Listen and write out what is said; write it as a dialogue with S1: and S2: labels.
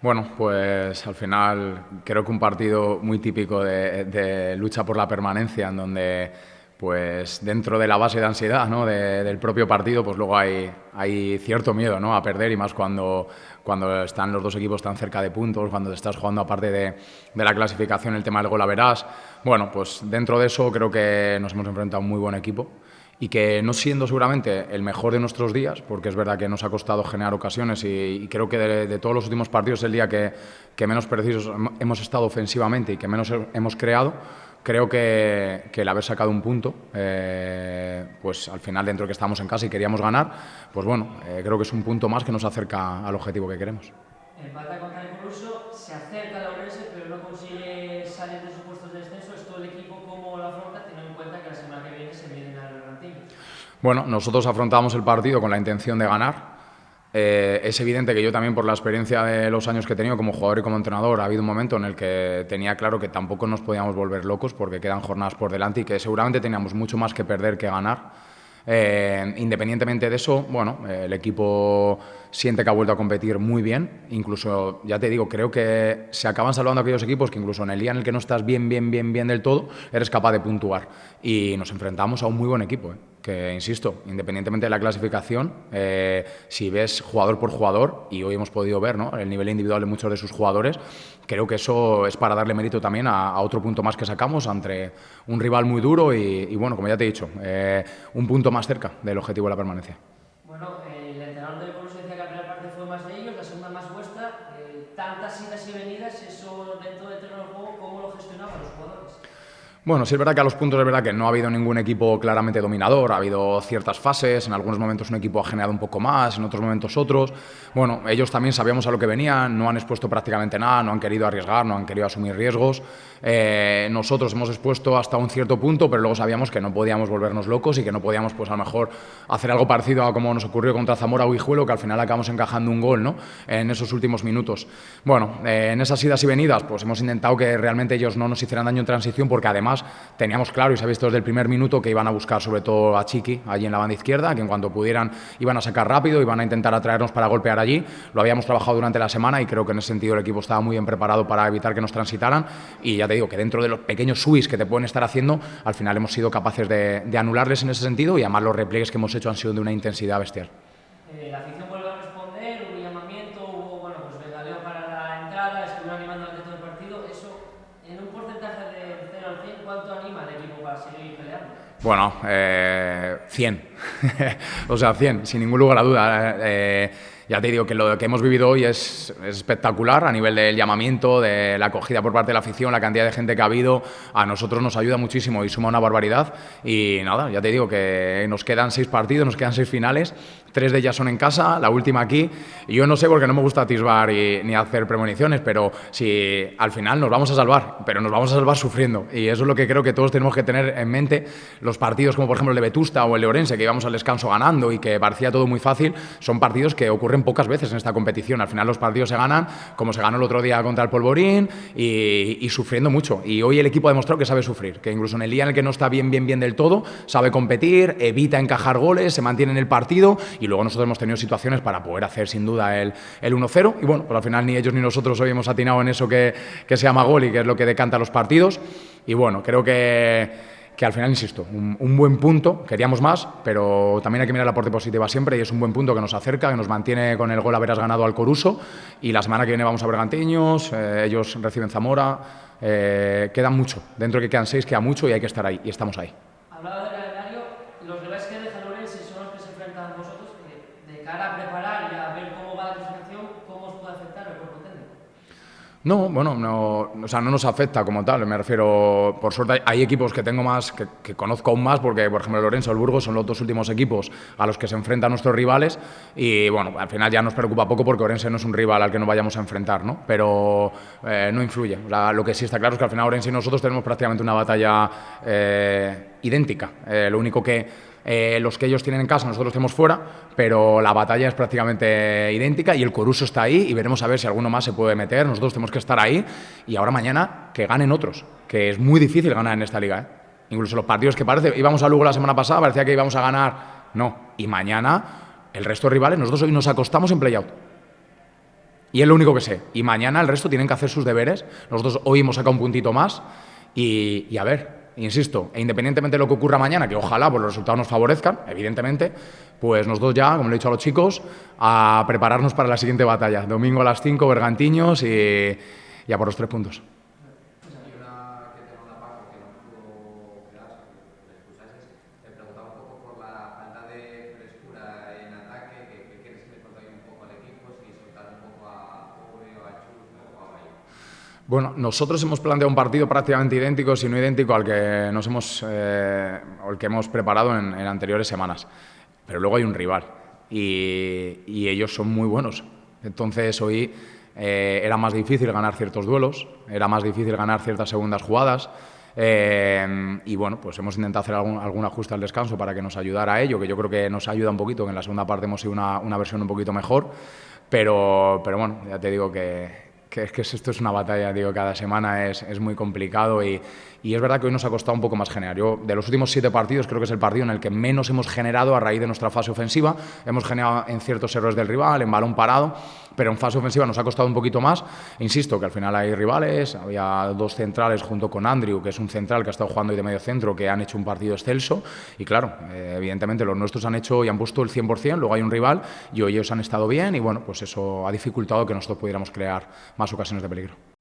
S1: Bueno, pues al final creo que un partido muy típico de lucha por la permanencia, en donde pues dentro de la base de ansiedad, ¿no?, del propio partido, pues luego hay cierto miedo, ¿no?, a perder, y más cuando están los dos equipos tan cerca de puntos, cuando te estás jugando aparte de la clasificación el tema del gol a verás. Bueno, pues dentro de eso creo que nos hemos enfrentado a un muy buen equipo y que, no siendo seguramente el mejor de nuestros días, porque es verdad que nos ha costado generar ocasiones, y creo que de todos los últimos partidos es el día que menos precisos hemos estado ofensivamente y que menos hemos creado. Creo que el haber sacado un punto, pues al final, dentro de que estamos en casa y queríamos ganar, pues bueno, creo que es un punto más que nos acerca al objetivo que queremos.
S2: Empata contra el Coruso, se acerca a Laurense, pero no consigue salir de sus puestos de descenso. ¿Es todo el equipo como lo afronta, teniendo en cuenta que la semana que viene se vienen al Bergantiños?
S1: Bueno, nosotros afrontamos el partido con la intención de ganar. Es evidente que yo también, por la experiencia de los años que he tenido como jugador y como entrenador, ha habido un momento en el que tenía claro que tampoco nos podíamos volver locos porque quedan jornadas por delante y que seguramente teníamos mucho más que perder que ganar. Independientemente de eso, bueno, el equipo siente que ha vuelto a competir muy bien. Incluso, ya te digo, creo que se acaban salvando aquellos equipos que incluso en el día en el que no estás bien del todo, eres capaz de puntuar. Y nos enfrentamos a un muy buen equipo, que, insisto, independientemente de la clasificación, si ves jugador por jugador, y hoy hemos podido ver, ¿no?, el nivel individual de muchos de sus jugadores, creo que eso es para darle mérito también a otro punto más que sacamos ante un rival muy duro y bueno, como ya te he dicho, un punto más cerca del objetivo de la permanencia.
S2: Bueno, el entrenador del Coruso decía que la primera parte fue más de ellos, la segunda más vuestra. Tantas idas y venidas, eso dentro del terreno del juego, ¿cómo lo gestionaban los jugadores?
S1: Bueno, sí es verdad que a los puntos es verdad que no ha habido ningún equipo claramente dominador, ha habido ciertas fases, en algunos momentos un equipo ha generado un poco más, en otros momentos otros. Bueno, ellos también sabíamos a lo que venían, no han expuesto prácticamente nada, no han querido arriesgar, no han querido asumir riesgos. Nosotros hemos expuesto hasta un cierto punto, pero luego sabíamos que no podíamos volvernos locos y que no podíamos, pues a lo mejor, hacer algo parecido a como nos ocurrió contra Zamora o Guijuelo, que al final acabamos encajando un gol, ¿no?, en esos últimos minutos. Bueno, en esas idas y venidas, pues hemos intentado que realmente ellos no nos hicieran daño en transición, porque además teníamos claro, y se ha visto desde el primer minuto, que iban a buscar sobre todo a Chiqui allí en la banda izquierda, que en cuanto pudieran iban a sacar rápido, iban a intentar atraernos para golpear allí. Lo habíamos trabajado durante la semana y creo que en ese sentido el equipo estaba muy bien preparado para evitar que nos transitaran, y ya te digo que dentro de los pequeños swings que te pueden estar haciendo, al final hemos sido capaces de anularles en ese sentido, y además los repliegues que hemos hecho han sido de una intensidad bestial.
S2: La afición vuelve a responder, hubo llamamiento, hubo, bueno, pues regaleo para la entrada, estuvieron animando durante todo el partido. Eso, en un porcentaje de 0 al 100, ¿cuánto anima al equipo para seguir peleando?
S1: Bueno, 100. O sea, 100, sin ningún lugar a duda. Ya te digo que lo que hemos vivido hoy es espectacular a nivel del llamamiento, de la acogida por parte de la afición, la cantidad de gente que ha habido. A nosotros nos ayuda muchísimo y suma una barbaridad. Y nada, ya te digo que nos quedan 6 partidos, nos quedan 6 finales. 3 de ellas son en casa, la última aquí. Y yo no sé, porque no me gusta atisbar ni hacer premoniciones, pero si al final nos vamos a salvar, pero nos vamos a salvar sufriendo. Y eso es lo que creo que todos tenemos que tener en mente. Los partidos como por ejemplo el de Vetusta o el de Orense, que íbamos al descanso ganando y que parecía todo muy fácil, son partidos que ocurren pocas veces en esta competición. Al final los partidos se ganan como se ganó el otro día contra el Polvorín, y sufriendo mucho. Y hoy el equipo ha demostrado que sabe sufrir, que incluso en el día en el que no está bien del todo, sabe competir, evita encajar goles, se mantiene en el partido, y luego nosotros hemos tenido situaciones para poder hacer sin duda el 1-0, y bueno, pues al final ni ellos ni nosotros hoy hemos atinado en eso que se llama gol y que es lo que decanta los partidos. Y bueno, creo que al final, insisto, un buen punto, queríamos más, pero también hay que mirar la parte positiva siempre, y es un buen punto que nos acerca, que nos mantiene con el gol haberas ganado al Coruso, y la semana que viene vamos a Bergantiños, ellos reciben Zamora, queda mucho, dentro de que quedan 6 queda mucho y hay que estar ahí, y estamos ahí.
S2: Hablaba del calendario, los rivales que dejan Orense son los que se enfrentan a vosotros. De cara a preparar y a ver cómo va la clasificación, ¿cómo os puede afectar el cuerpo técnico?
S1: No, bueno, no, o sea, no nos afecta como tal, me refiero, por suerte hay equipos que tengo más, que conozco aún más, porque por ejemplo el Lorenzo o el Burgos son los 2 últimos equipos a los que se enfrentan nuestros rivales, y bueno, al final ya nos preocupa poco porque Orense no es un rival al que nos vayamos a enfrentar, ¿no? Pero no influye. O sea, lo que sí está claro es que al final Orense y nosotros tenemos prácticamente una batalla idéntica. Lo único que los que ellos tienen en casa, nosotros tenemos fuera, pero la batalla es prácticamente idéntica, y el Coruso está ahí, y veremos a ver si alguno más se puede meter. Nosotros tenemos que estar ahí, y ahora mañana que ganen otros, que es muy difícil ganar en esta liga, Incluso los partidos que íbamos a Lugo la semana pasada, parecía que íbamos a ganar, no, y mañana el resto de rivales, nosotros hoy nos acostamos en play-out. Y es lo único que sé. Y mañana el resto tienen que hacer sus deberes. Nosotros hoy hemos sacado un puntito más y a ver, insisto, e independientemente de lo que ocurra mañana, que ojalá pues, los resultados nos favorezcan, evidentemente, pues nosotros ya, como le he dicho a los chicos, a prepararnos para la siguiente batalla. Domingo a las 5, Bergantiños y a por los 3 puntos.
S3: Y una que te manda Paco, que no pudo quedarse, que le expulsases, te preguntaba un poco por la falta de frescura en ataque, que quieres que le falta un poco al equipo, si soltar un poco a Pobre o a Chus o a Bayo.
S1: Bueno, nosotros hemos planteado un partido prácticamente idéntico, si no idéntico, al que o el que hemos preparado en anteriores semanas. Pero luego hay un rival y ellos son muy buenos. Entonces hoy era más difícil ganar ciertos duelos, era más difícil ganar ciertas segundas jugadas. Y bueno, pues hemos intentado hacer algún ajuste al descanso para que nos ayudara a ello, que yo creo que nos ayuda un poquito, que en la segunda parte hemos sido una versión un poquito mejor. Pero bueno, ya te digo que esto es una batalla, digo, cada semana es muy complicado y es verdad que hoy nos ha costado un poco más generar. Yo, de los últimos 7 partidos, creo que es el partido en el que menos hemos generado a raíz de nuestra fase ofensiva. Hemos generado en ciertos errores del rival, en balón parado, pero en fase ofensiva nos ha costado un poquito más. Insisto que al final hay rivales, había 2 centrales junto con Andrew, que es un central que ha estado jugando hoy de medio centro, que han hecho un partido excelso y claro, evidentemente los nuestros han hecho y han puesto el 100%, luego hay un rival y hoy ellos han estado bien y bueno, pues eso ha dificultado que nosotros pudiéramos crear más ocasiones de peligro.